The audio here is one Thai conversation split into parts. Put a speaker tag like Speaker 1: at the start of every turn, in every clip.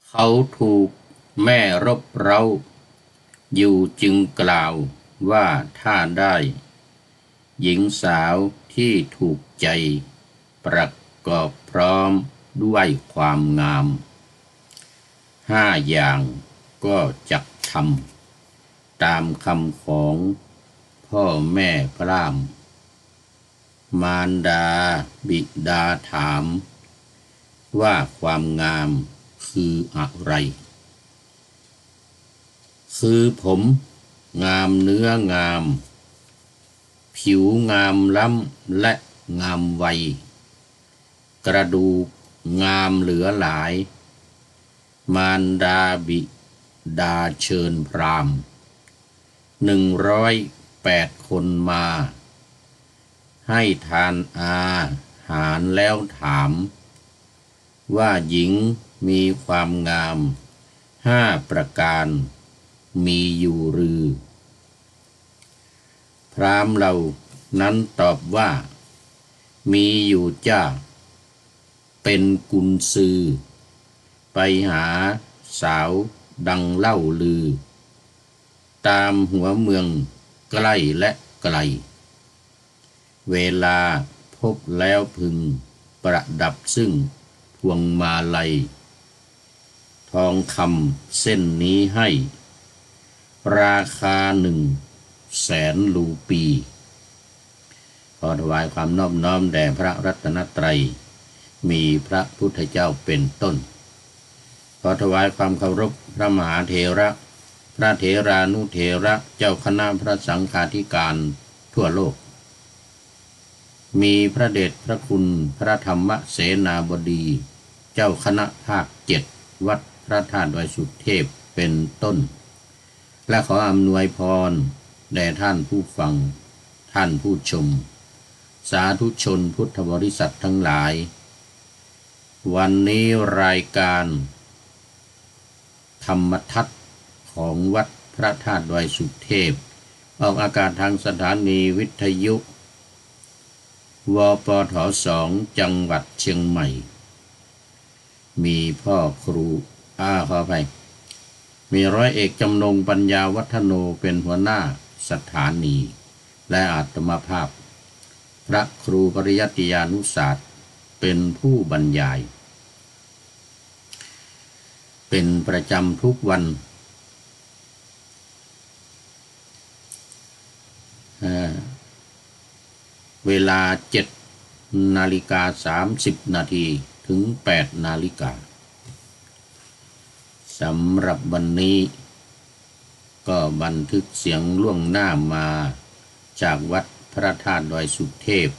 Speaker 1: เขาถูกแม่รบเร้าอยู่จึงกล่าวว่าถ้าได้หญิงสาวที่ถูกใจประกอบพร้อมด้วยความงาม5 อย่างก็จักทำตามคำของพ่อแม่พราหมณ์มารดาบิดาถามว่าความงามคืออะไรคือผมงามเนื้องามผิวงามล้ำและงามวัยกระดูกงามเหลือหลายมารดาบิดาเชิญพราหมณ์108 คนมาให้ทานอาหารแล้วถามว่าหญิงมีความงาม5 ประการมีอยู่หรือพราหมณ์เหล่านั้นตอบว่ามีอยู่จ้าเป็นกุนซือไปหาสาวดังเล่าลือตามหัวเมืองใกล้และไกลเวลาพบแล้วพึงประดับซึ่งพวงมาลัยทองคำเส้นนี้ให้ราคา100,000 รูปีขอถวายความนอบน้อมแด่พระรัตนตรัยมีพระพุทธเจ้าเป็นต้นขอถวายความเคารพพระมหาเถระพระเถรานุเถระเจ้าคณะพระสังฆาธิการทั่วโลกมีพระเดชพระคุณพระธรรมเสนาบดีเจ้าคณะภาค7วัดพระธาตุดอยสุเทพเป็นต้นและขออำนวยพรแด่ท่านผู้ฟังท่านผู้ชมสาธุชนพุทธบริษัททั้งหลายวันนี้รายการธรรมทัศน์ของวัดพระธาตุดอยสุเทพออกอากาศทางสถานีวิทยุวปท2จังหวัดเชียงใหม่มีพ่อครูขออภัยมีร้อยเอกจำนงปัญญาวัฒโนเป็นหัวหน้าสถานีและอาตมาภาพพระครูปริยัติยานุศาสตร์เป็นผู้บรรยายเป็นประจำทุกวันเวลา7:30 น.ถึง8:00 น.สำหรับวันนี้ก็บันทึกเสียงล่วงหน้ามาจากวัดพระธาตุดอยสุเทพ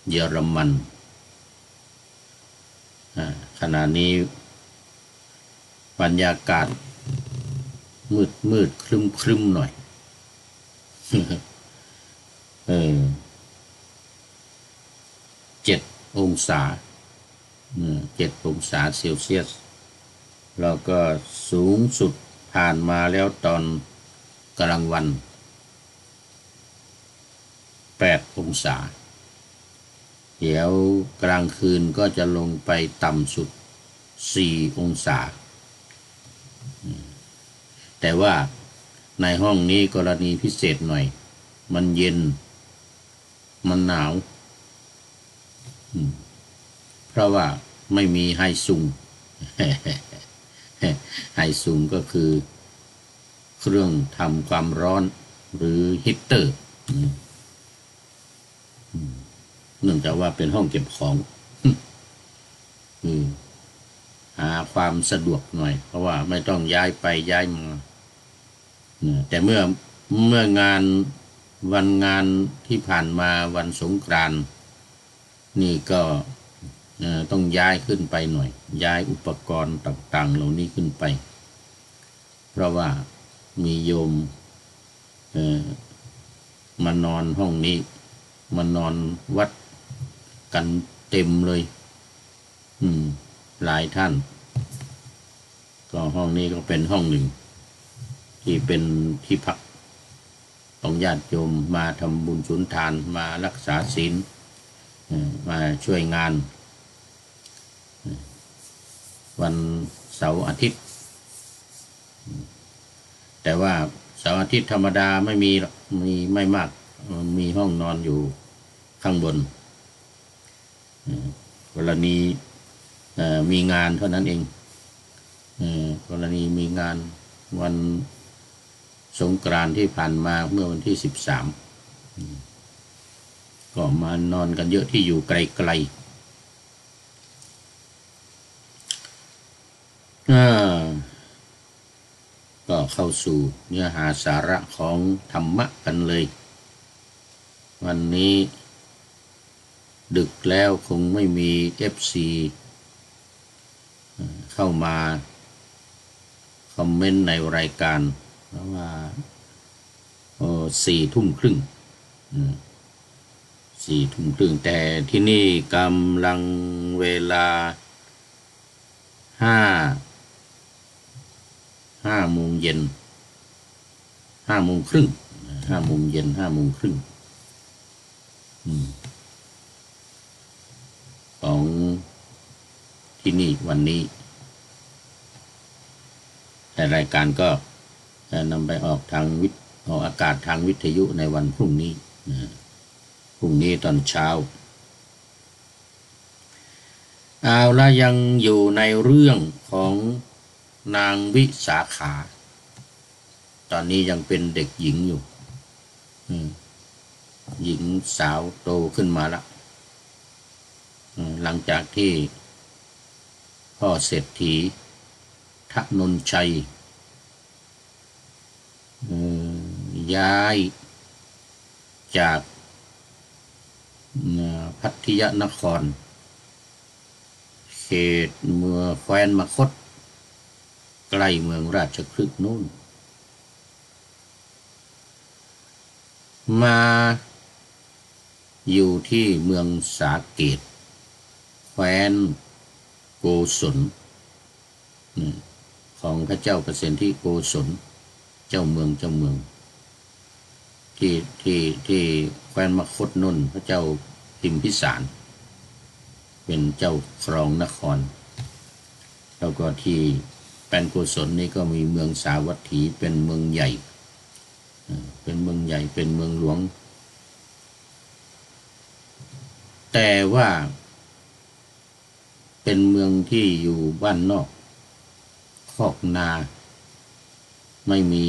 Speaker 1: เยอรมันขณะนี้บรรยากาศมืดครึ้มหน่อย7 องศา7 องศาเซลเซียสแล้วก็สูงสุดผ่านมาแล้วตอนกลางวัน8 องศาเดี๋ยวกลางคืนก็จะลงไปต่ำสุด4 องศาแต่ว่าในห้องนี้กรณีพิเศษหน่อยมันเย็นมันหนาวเพราะว่าไม่มีไฮซุง ไฮซุงก็คือเครื่องทำความร้อนหรือฮีตเตอร์เนื่องจากว่าเป็นห้องเก็บของหาความสะดวกหน่อยเพราะว่าไม่ต้องย้ายไปย้ายมาแต่เมื่องานวันงานที่ผ่านมาวันสงกรานต์นี่ก็ต้องย้ายขึ้นไปหน่อยย้ายอุปกรณ์ต่างๆเหล่านี้ขึ้นไปเพราะว่ามีโยมมานอนห้องนี้มานอนวัดกันเต็มเลยหลายท่านก็ห้องนี้ก็เป็นห้องหนึ่งที่เป็นที่พักของญาติโยมมาทำบุญสุนทานมารักษาศีลมาช่วยงานวัน เสาร์อาทิตย์แต่ว่าเสาร์อาทิตย์ธรรมดาไม่มีไม่มากมีห้องนอนอยู่ข้างบนกรณีมีงานเท่านั้นเองกรณีมีงานวันสงกรานต์ที่ผ่านมาเมื่อวันที่13ก็มานอนกันเยอะที่อยู่ไกลๆก็เข้าสู่เนื้อหาสาระของธรรมะกันเลยวันนี้ดึกแล้วคงไม่มี FC เข้ามาคอมเมนต์ในรายการเพราะว่า4 ทุ่มครึ่ง4 ทุ่มครึ่งแต่ที่นี่กำลังเวลา5 โมงเย็น5 โมงครึ่ง5 โมงเย็น5 โมงครึ่งของที่นี่วันนี้แต่รายการก็จะนำไปออกอากาศทางวิทยุในวันพรุ่งนี้พรุ่งนี้ตอนเช้าเอาละยังอยู่ในเรื่องของนางวิสาขาตอนนี้ยังเป็นเด็กหญิงอยู่หญิงสาวโตขึ้นมาแล้วหลังจากที่พ่อเศรษฐีทนนชัยย้ายจากพัทยนครเขตเมืองแคว้นมคธใกล้เมืองราชคฤห์นู่นมาอยู่ที่เมืองสาเกตแคว้นโกศลของพระเจ้าประสิทธิโกศลเจ้าเมืองที่แคว้นมคธนุ่นพระเจ้าพิมพิสารเป็นเจ้าครองนครแล้วก็ที่แคว้นโกศลนี่ก็มีเมืองสาวัตถีเป็นเมืองใหญ่เป็นเมืองใหญ่เป็นเมืองหลวงแต่ว่าเป็นเมืองที่อยู่บ้านนอกคอกนาไม่มี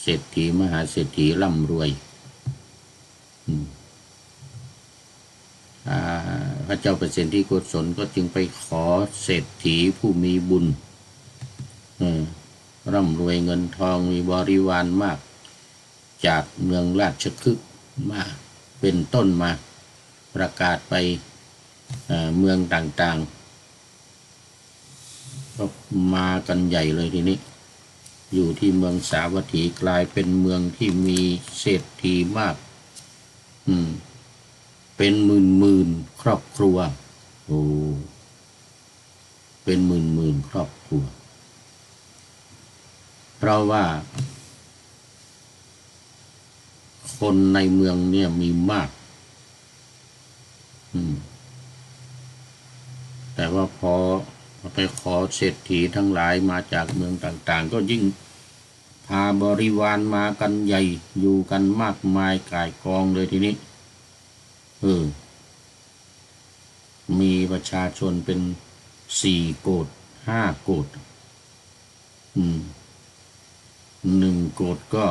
Speaker 1: เศรษฐีมหาเศรษฐีร่ำรวยพระเจ้าประสิทธิโกศลก็จึงไปขอเศรษฐีผู้มีบุญร่ำรวยเงินทองมีบริวารมากจากเมืองราชคฤห์มาเป็นต้นมาประกาศไปเมืองต่างๆก็มากันใหญ่เลยทีนี้อยู่ที่เมืองสาวัตถีกลายเป็นเมืองที่มีเศรษฐีมากเป็นหมื่นครอบครัวเป็นหมื่นครอบครัวเพราะว่าคนในเมืองเนี่ยมีมากแต่ว่าพอไปขอเศรษฐีทั้งหลายมาจากเมืองต่างๆก็ยิ่งพาบริวารมากันใหญ่อยู่กันมากมายก่ายกองเลยทีนี้มีประชาชนเป็น4 โกฏ5 โกฏ1 โกฏก็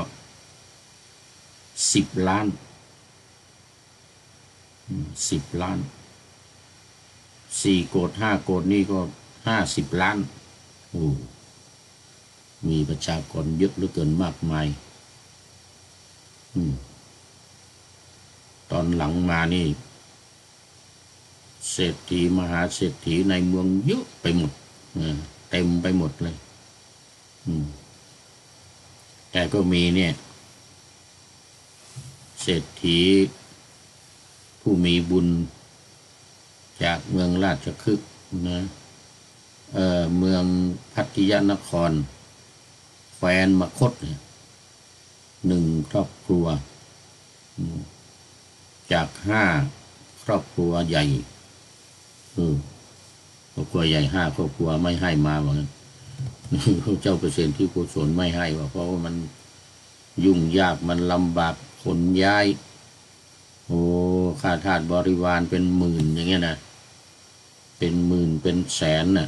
Speaker 1: 10 ล้าน10 ล้าน4 โกฏ5 โกฏนี่ก็50 ล้านมีประชากรเยอะเหลือเกินมากมายตอนหลังมานี่เศรษฐีมหาเศรษฐีในเมืองเยอะไปหมดเต็มไปหมดเลยแต่ก็มีเนี่ยเศรษฐีผู้มีบุญจากเมืองราชคฤห์เมืองพัทยนครแคว้นมคธ1 ครอบครัวจาก5 ครอบครัวใหญ่ ครอบครัวใหญ่5 ครอบครัวไม่ให้มาเหมือนกันเจ้าเปอร์เซ็นต์ที่กุศลไม่ให้ว่าเพราะว่ามันยุ่งยากมันลำบากขนย้ายโอ้ค่าทาสบริวารเป็นหมื่นอย่างเงี้ยนะเป็นหมื่นเป็นแสนน่ะ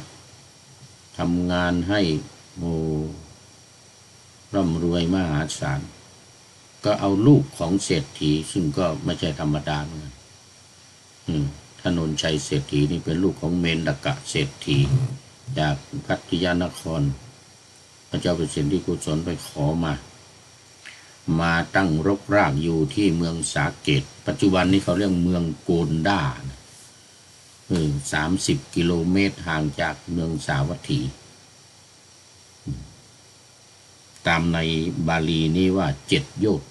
Speaker 1: ทำงานให้โอ้ร่ำรวยมหาศาลก็เอาลูกของเศรษฐีซึ่งก็ไม่ใช่ธรรมดาเหมือนกันถนนชัยเศรษฐีนี่เป็นลูกของเมนดกะเศรษฐีจากพัทยานครพระเจ้าเปรตที่กุศลไปขอมาตั้งรกรากอยู่ที่เมืองสาเกตปัจจุบันนี้เขาเรียกเมืองโกนดา30 กิโลเมตรห่างจากเมืองสาวัตถีตามในบาลีนี่ว่า7 โยชน์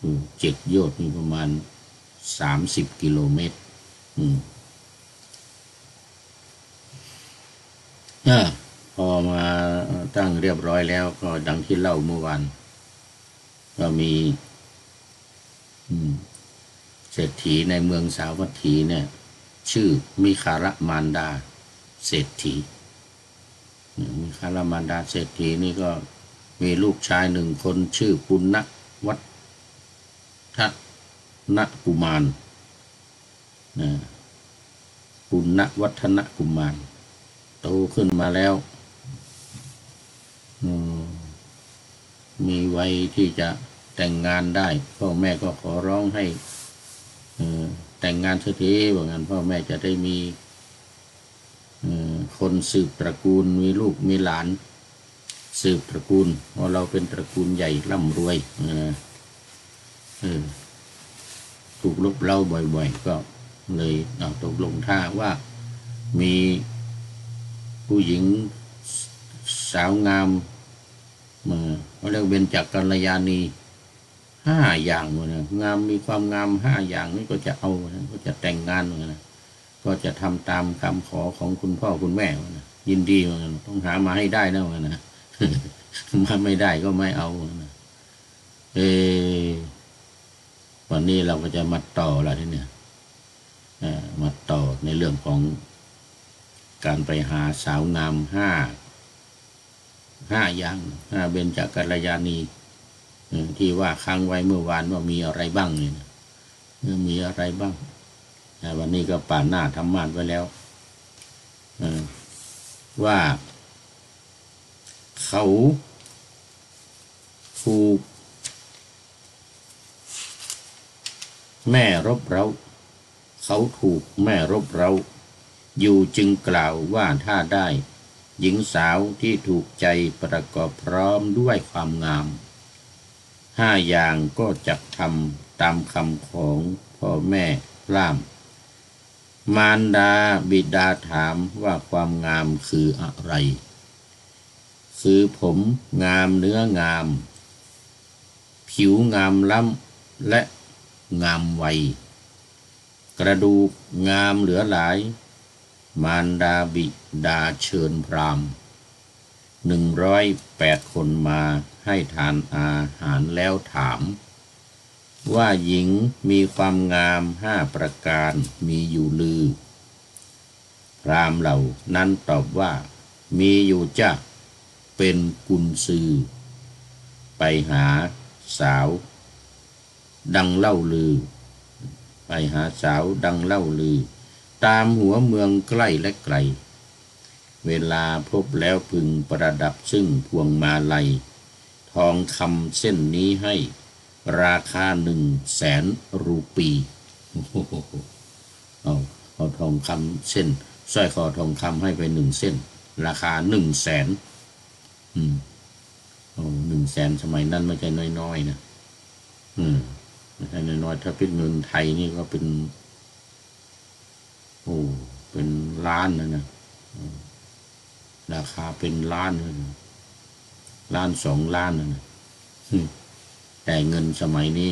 Speaker 1: 7 โยชน์มีประมาณ30 กิโลเมตรพอมาตั้งเรียบร้อยแล้วก็ดังที่เล่าเมื่อวานก็มีเศรษฐีในเมืองสาวัตถีเนี่ยชื่อมิคารมารดาเศรษฐีมิคารมารดาเศรษฐีนี่ก็มีลูกชาย1 คนชื่อปุณณวัฒนกุมารปุณณวัฒนกุมารโตขึ้นมาแล้วมีวัยที่จะแต่งงานได้พ่อแม่ก็ขอร้องให้แต่งงานสักทีว่างั้นพ่อแม่จะได้มีคนสืบตระกูลมีลูกมีหลานสืบตระกูลเพราะเราเป็นตระกูลใหญ่ร่ำรวยถูกลบเล่าบ่อยๆก็เลยตกลงท่าว่ามีผู้หญิงสาวงามเขาเรียกเบญจกัลยาณี5 อย่างนะงามมีความงาม5 อย่างนี้ก็จะเอาก็จะแต่งงานนะก็จะทำตามคำขอของคุณพ่อคุณแม่นะยินดีนะต้องหามาให้ได้นะนะมาไม่ได้ก็ไม่เอานะวันนี้เราก็จะมาต่อละทีเนี่ยมาต่อในเรื่องของการไปหาสาวงาม5 อย่าง5 เบญจกัลยาณีที่ว่าค้างไว้เมื่อวานว่ามีอะไรบ้างเนี่ยมีอะไรบ้างวันนี้ก็ป่านหน้าทำมาดไว้แล้วว่าเขาถูกแม่รบเร้าเขาถูกแม่รบเร้าอยู่จึงกล่าวว่าถ้าได้หญิงสาวที่ถูกใจประกอบพร้อมด้วยความงาม5 อย่างก็จะทำตามคำของพ่อแม่ล่ามมารดาบิดาถามว่าความงามคืออะไรคือผมงามเนื้องามผิวงามล้ำและงามวัยกระดูกงามเหลือหลายมารดาบิดาเชิญพราหมณ์108 คนมาให้ทานอาหารแล้วถามว่าหญิงมีความงาม5 ประการมีอยู่ลือพราหมณ์เหล่านั้นตอบว่ามีอยู่จ้ะเป็นกุนซือไปหาสาวดังเล่าลือไปหาสาวดังเล่าลือตามหัวเมืองใกล้และไกลเวลาพบแล้วพึงประดับซึ่งพวงมาลัยทองคำเส้นนี้ให้ราคา100,000 รูปีเอาทองคำเส้นสร้อยคอทองคำให้ไป1 เส้นราคา100,000100,000สมัยนั้นไม่ใช่น้อยๆนะไม่ใช่น้อยๆถ้าเป็นเงินไทยนี่ก็เป็นเป็นล้านนะราคาเป็นล้านเลยล้าน2 ล้านนะแต่เงินสมัยนี้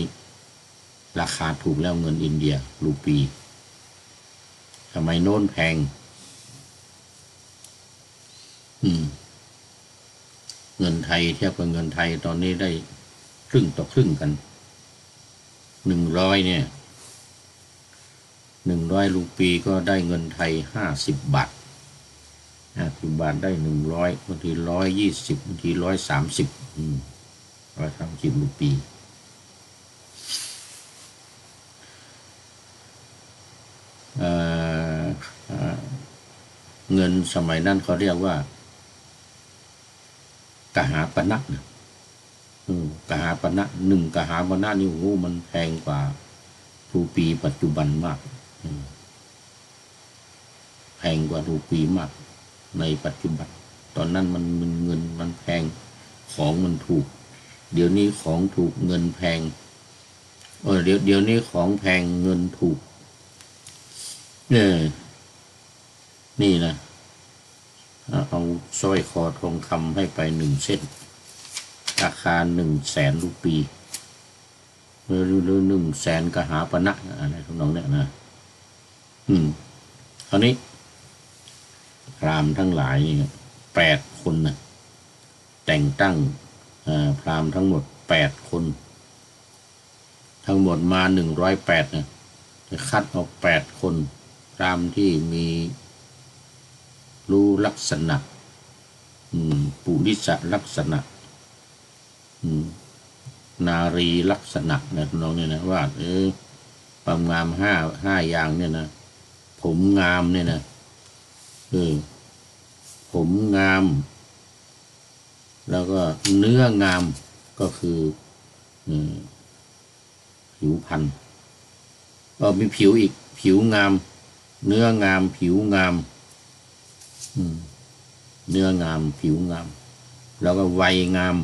Speaker 1: ราคาถูกแล้วเงินอินเดียรูปีสมัยโน้นแพงเงินไทยเทียบกับเงินไทยตอนนี้ได้ครึ่งต่อครึ่งกัน100เนี่ย 100 รูปีก็ได้เงินไทย50 บาท50 บาทได้100บางที120บางที130130 รูปีเงินสมัยนั้นเขาเรียกว่ากหาปณะนะกหาปณะ1 กหาปณะนี่โอ้มันแพงกว่ารูปีปัจจุบันมากแพงกว่ารูปีมากในปัจจุบันตอนนั้นมันเงินมันแพงของมันถูกเดี๋ยวนี้ของถูกเงินแพงเดี๋ยวนี้ของแพงเงินถูกนี่นะเอาสร้อยคอทองคำให้ไป1 เส้นราคา100,000 รูปีหรือ100,000 กหาปณะอะไรทำนองนี้นะคราวนี้พราหมณ์ทั้งหลาย8 คนนะแต่งตั้งพราหมณ์ทั้งหมด8 คนทั้งหมดมา108นะจะคัดออก8 คนพราหมณ์ที่มีรู้ลักษณะปุริสลักษณะนารีลักษณะนะน้องเนี่ยนะว่าความงามห้าอย่างเนี่ยนะผมงามเนี่ยนะผมงามแล้วก็เนื้องามก็คือผิวพรรณก็มีผิวอีกผิวงามเนื้องามผิวงามเนื้องามผิวงามแล้วก็วัยงาม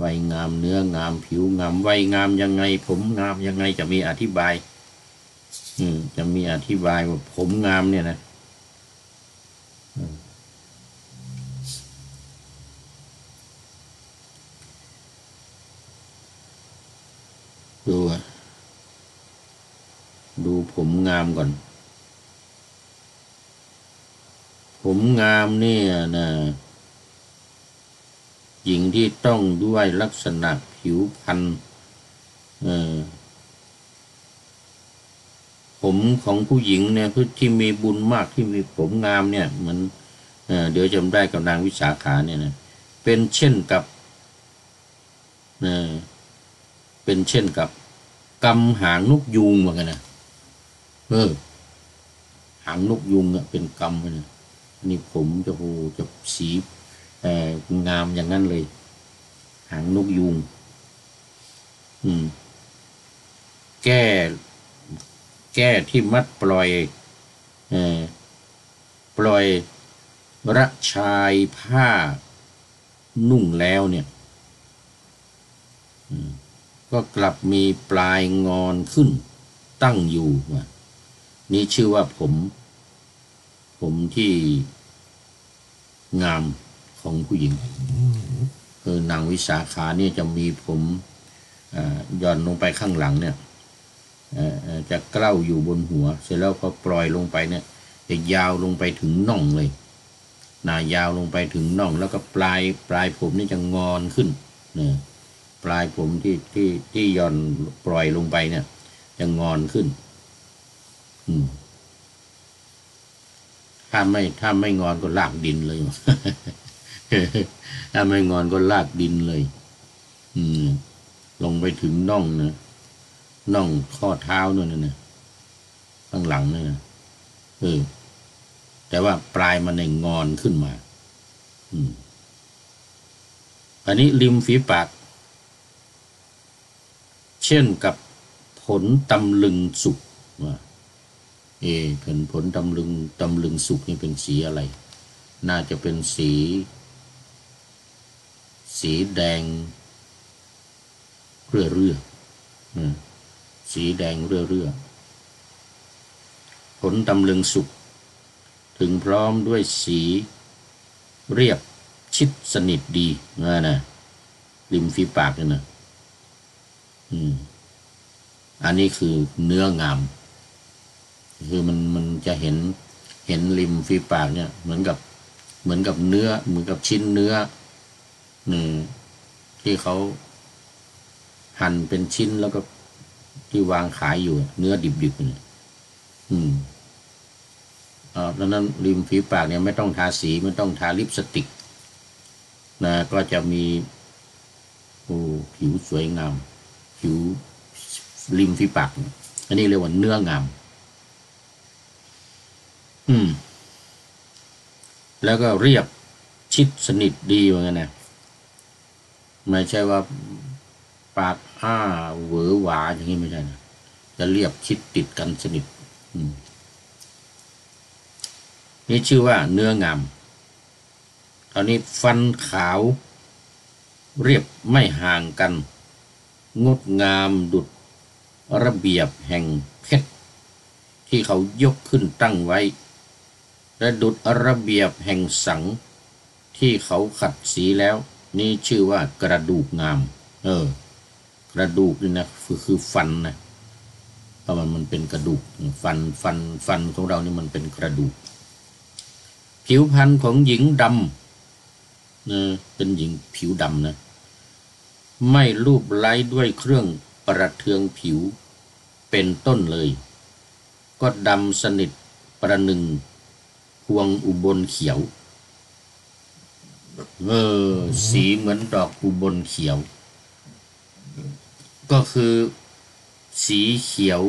Speaker 1: วัยงามเนื้องามผิวงามวัยงามยังไงผมงามยังไงจะมีอธิบายจะมีอธิบายว่าผมงามเนี่ยนะดูผมงามก่อนผมงามเนี่ยนะหญิงที่ต้องด้วยลักษณะผิวพรรณผมของผู้หญิงเนี่ยที่มีบุญมากที่มีผมงามเนี่ยเหมือนเดี๋ยวจำได้กับนางวิสาขาเนี่ยนะเป็นเช่นกับกำหางนกยูงเหมือนกันนะหางนกยูงเป็นกำเลยนะนี่ผมจะสีงามอย่างนั้นเลยหางนกยูงแก้ที่มัดปล่อยระชายผ้านุ่งแล้วเนี่ยก็กลับมีปลายงอนขึ้นตั้งอยู่นี่ชื่อว่าผมที่งามของผู้หญิงนางวิสาขาเนี่ยจะมีผมหย่อนลงไปข้างหลังเนี่ยจะเกล้าอยู่บนหัวเสร็จแล้วพอปล่อยลงไปเนี่ยจะยาวลงไปถึงน่องเลยยาวลงไปถึงน่องแล้วก็ปลายผมนี่จะงอนขึ้นปลายผมที่หย่อนปล่อยลงไปเนี่ยจะงอนขึ้นถ้าไม่งอนก็ลากดินเลย ถ้าไม่งอนก็ลากดินเลยลงไปถึงน่องนะน่องข้อเท้านู่นนะข้างหลังนี่นะแต่ว่าปลายมันเนี่ยงอนขึ้นมาอันนี้ริมฝีปากเช่นกับผลตำลึงสุกว่าผลตำลึงสุกนี่เป็นสีอะไรน่าจะเป็นสีแดงเรื่อสีแดงเรื่อผลตำลึงสุกถึงพร้อมด้วยสีเรียบชิดสนิทดีนะริมฝีปากเนี่ยนะอันนี้คือเนื้องามคือมันจะเห็นริมฝีปากเนี่ยเหมือนกับเนื้อเหมือนกับชิ้นเนื้อที่เขาหั่นเป็นชิ้นแล้วก็ ที่วางขายอยู่เนื้อดิบๆเนี่ยดังนั้นริมฝีปากเนี่ยไม่ต้องทาสีไม่ต้องทาลิปสติกนะก็จะมีผิวสวยงามผิวริมฝีปากอันนี้เรียกว่าเนื้องามแล้วก็เรียบชิดสนิทดีเหมือนกันนะไม่ใช่ว่าปากเหวอหวาอย่างนี้ไม่ใช่นะจะเรียบชิดติดกันสนิทนี่ชื่อว่าเนื้องามคราวนี้ฟันขาวเรียบไม่ห่างกันงดงามดุจระเบียบแห่งเพชรที่เขายกขึ้นตั้งไว้และดุจระเบียบแห่งสังที่เขาขัดสีแล้วนี่ชื่อว่ากระดูกงามกระดูกนี่นะคือฟันนะเพราะมันเป็นกระดูกฟันของเรานี่มันเป็นกระดูกผิวพรรณของหญิงดำเป็นหญิงผิวดำนะไม่ลูบไล้ด้วยเครื่องประเทืองผิวเป็นต้นเลยก็ดำสนิทประหนึ่งพวงอุบลเขียวสีเหมือนดอกอุบลเขียวก็คือสีเขียว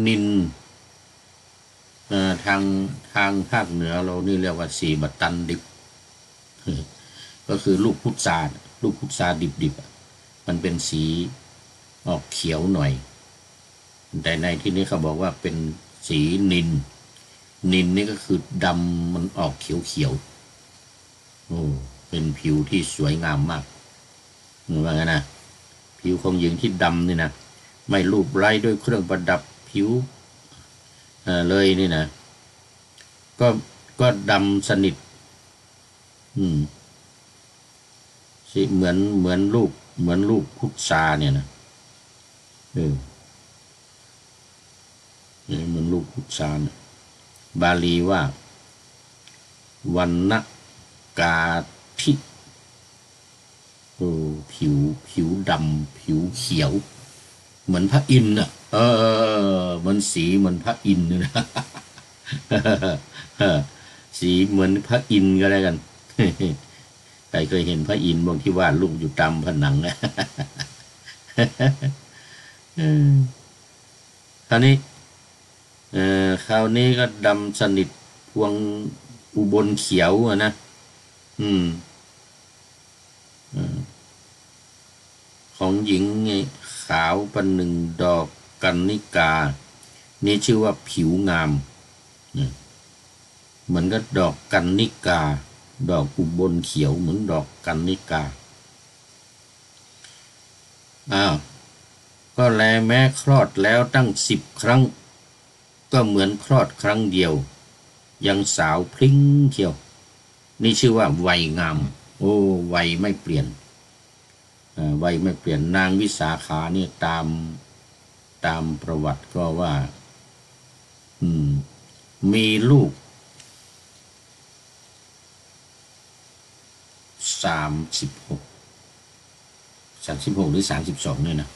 Speaker 1: นินทางภาคเหนือเรานี่เรียกว่าสีบัตตันดิบก็คือลูกพุทราดิบมันเป็นสีออกเขียวหน่อยแต่ในที่นี้เขาบอกว่าเป็นสีนินนี่ก็คือดำมันออกเขียวเป็นผิวที่สวยงามมากว่างั้นนะผิวของหญิงที่ดำนี่นะไม่ลูบไล้ด้วยเครื่องประดับผิวเลยนี่นะก็ดำสนิทสิเหมือนลูกพุทราเนี่ยนะเหมือนลูกพุทราเนี่ยบาลีว่าวันนะกาธิผิวดำผิวเขียวเหมือนพระอินทร์น่ะมันสีเหมือนพระอินทร์นะสีเหมือนพระอินทร์ก็แล้วกันใครเคยเห็นพระอินทร์บางที่วาดรูปอยู่ตามผนังนะคราวนี้ก็ดำสนิทพวงอุบลเขียวนะของหญิงไงขาวประหนึ่งดอกกันนิกานี่ชื่อว่าผิวงามเหมือนกับดอกกันนิกาดอกอุบลเขียวเหมือนดอกกันนิกาก็แลแม้คลอดแล้วตั้ง10 ครั้งก็เหมือนคลอดครั้งเดียวยังสาวพลิ้งเที่ยวนี่ชื่อว่าวัยงามวัยไม่เปลี่ยนวัยไม่เปลี่ยนนางวิสาขาเนี่ยตามประวัติก็ว่ามีลูก36หรือ32เนี่ยนะ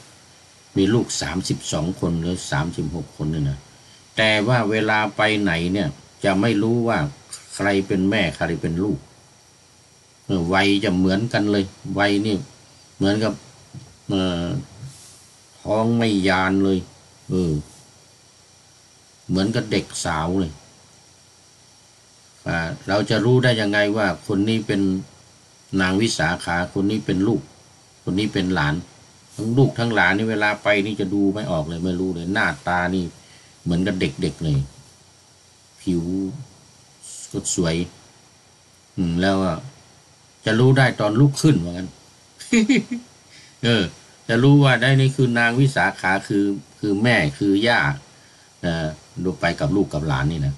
Speaker 1: มีลูก32คนหรือ36คนเนี่ยนะแต่ว่าเวลาไปไหนเนี่ยจะไม่รู้ว่าใครเป็นแม่ใครเป็นลูกวัยจะเหมือนกันเลยวัยนี่เหมือนกับท้องไม่ยานเลยเหมือนกับเด็กสาวเลยเราจะรู้ได้ยังไงว่าคนนี้เป็นนางวิสาขาคนนี้เป็นลูกคนนี้เป็นหลานทั้งลูกทั้งหลานนี่เวลาไปนี่จะดูไม่ออกเลยไม่รู้เลยหน้าตานี่เหมือนกับเด็กๆเลยผิวก็สวยแล้วจะรู้ได้ตอนลุกขึ้นเหมือนกันจะรู้ว่าได้นี่คือนางวิสาขาคือแม่คือย่าดูไปกับลูกกับหลานนี่นะ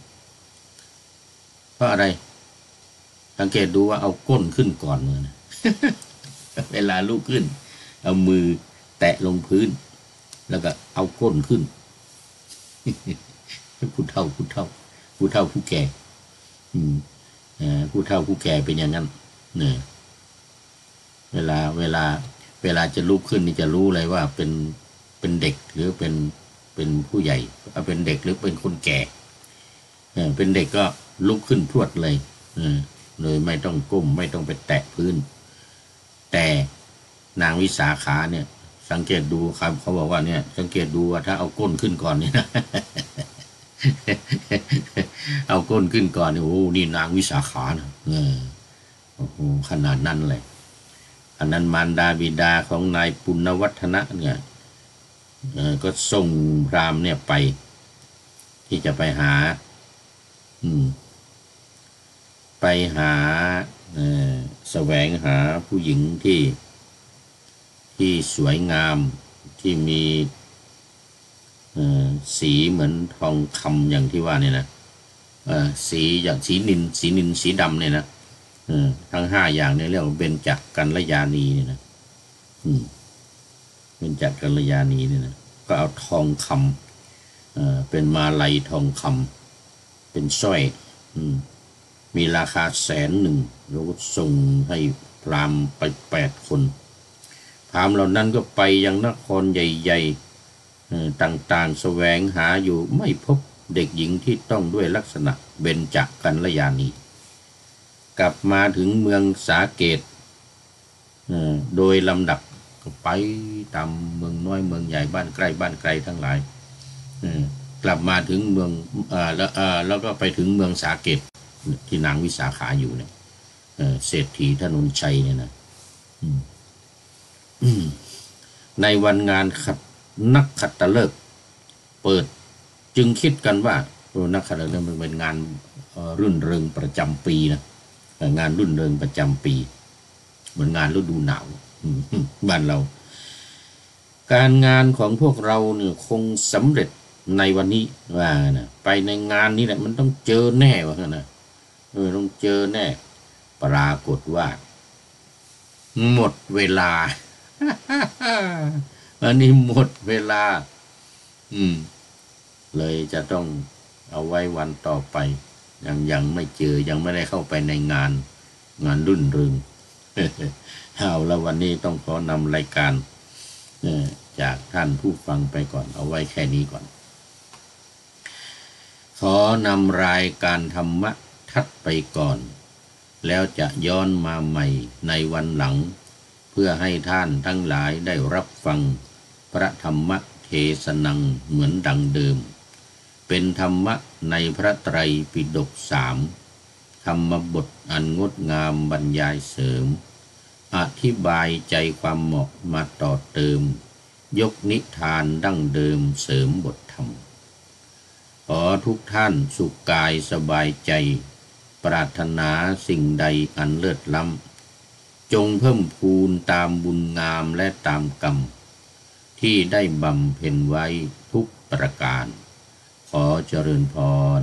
Speaker 1: เพราะอะไรสังเกตดูว่าเอาก้นขึ้นก่อนเลยนะเวลาลุกขึ้นเอามือแตะลงพื้นแล้วก็เอาก้นขึ้นผู้เฒ่าผู้แก่ผู้เฒ่าผู้แก่เป็นอย่างนั้นเนี่ยเวลา เวลาจะลุกขึ้นนี่จะรู้เลยว่าเป็นเด็กหรือเป็นผู้ใหญ่เป็นเด็กหรือเป็นคนแก่เป็นเด็กก็ลุกขึ้นพรวดเลยเลยไม่ต้องก้มไม่ต้องไปแตะพื้นแต่นางวิสาขาเนี่ยสังเกตดูครับเขาบอกว่าเนี่ยสังเกตดูว่าถ้าเอาก้นขึ้นก่อนเนี่ยนะ เอาก้นขึ้นก่อนเนี่ยโอ้นี่นางวิสาขานะโอ้โหขนาดนั้นเลยอันนั้นมารดาบิดาของนายปุณณวัฒนะเนี่ยก็ส่งพราหมณ์เนี่ยไปที่จะไปหาไปหาแสวงหาผู้หญิงที่สวยงามที่มีสีเหมือนทองคำอย่างที่ว่าเนี่ยนะสีอย่างสีนิลสีดำเนี่ยนะทั้งห้าอย่างในเรื่องเบญจกัลยาณีเนี่ยนะเบญจกัลยาณีเนี่ยนะก็เอาทองคำเป็นมาลัยทองคำเป็นสร้อยมีราคา100,000แล้วก็ส่งให้พราหมณ์ไป8 คนพราหมณ์เหล่านั้นก็ไปยังนครใหญ่ๆต่างๆแสวงหาอยู่ไม่พบเด็กหญิงที่ต้องด้วยลักษณะเบญจกัลยาณีกลับมาถึงเมืองสาเกตโดยลำดับก็ไปตามเมืองน้อยเมืองใหญ่บ้านใกล้บ้านไกลทั้งหลายกลับมาถึงเมืองแล้วก็ไปถึงเมืองสาเกตที่นางวิสาขาอยู่เนี่ยเศรษฐีถนนชัยเนี่ยนะในวันงานนักขัตฤกษ์เปิดจึงคิดกันว่านักขัตฤกษ์มันเป็นงานรื่นเริงประจำปีนะงานรื่นเริงประจำปีเหมือนงานฤดูหนาวบ้านเราการงานของพวกเราเนี่ยคงสำเร็จในวันนี้ว่านะไปในงานนี้แหละมันต้องเจอแน่ว่านะต้องเจอแน่ปรากฏว่าหมดเวลา อันนี้หมดเวลาเลยจะต้องเอาไว้วันต่อไปยังไม่เจอยังไม่ได้เข้าไปในงานรุ่นเริง เอาแล้ววันนี้ต้องขอนำรายการจากท่านผู้ฟังไปก่อนเอาไว้แค่นี้ก่อนขอนำรายการธรรมะทัดไปก่อนแล้วจะย้อนมาใหม่ในวันหลังเพื่อให้ท่านทั้งหลายได้รับฟังพระธรรมเทศนังเหมือนดังเดิมเป็นธรรมะในพระไตรปิฎก3ธรรมบทอันงดงามบรรยายเสริมอธิบายใจความเหมาะมาต่อเติมยกนิทานดั้งเดิมเสริมบทธรรมขอทุกท่านสุขกายสบายใจปรารถนาสิ่งใดอันเลิศล้ำจงเพิ่มพูนตามบุญงามและตามกรรมที่ได้บำเพ็ญไว้ทุกประการขอเจริญพร